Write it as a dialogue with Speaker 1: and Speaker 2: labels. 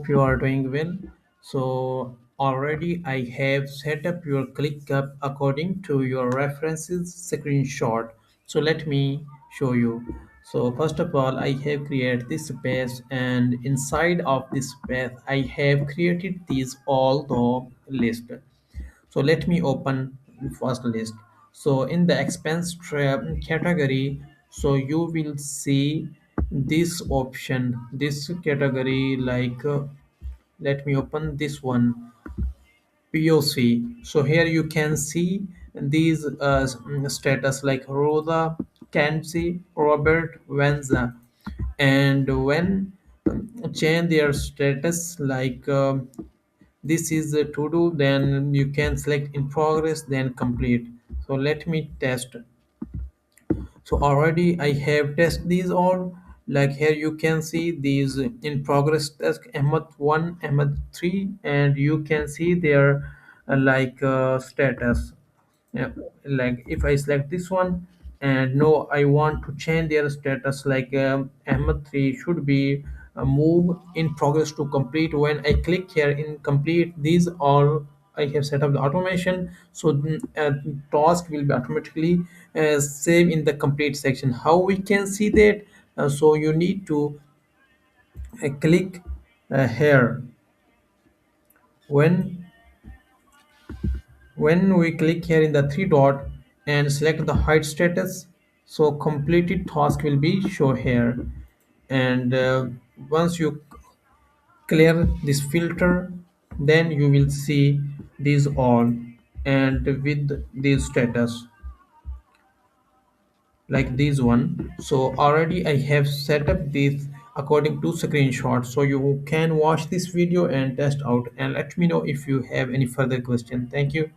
Speaker 1: hope you are doing well. So already I have set up your ClickUp according to your references screenshot. So let me show you. So first of all, I have created this space, and inside of this space, I have created these all the list. So let me open first list. So in the expense category, so you will see this option, this category, like let me open this one, POC. So here you can see these status like Rosa, Kenzie, Robert, Venza, and when change their status like this is a to do, then you can select in progress, then complete. So let me test. So already I have tested these all, like here you can see these in progress task Ahmad 1, Ahmad 3, and you can see their status. Yeah, like if I select this one, and no, I want to change their status, like Ahmad 3 should be move in progress to complete. When I click here in complete, these all I have set up the automation, so task will be automatically saved in the complete section. How we can see that? So you need to click here. When we click here in the three dot and select the hide status, so completed task will be show here. And once you clear this filter, then you will see these all, and with this status like this one. So already I have set up this according to screenshot, so you can watch this video and test out and let me know if you have any further question. Thank you.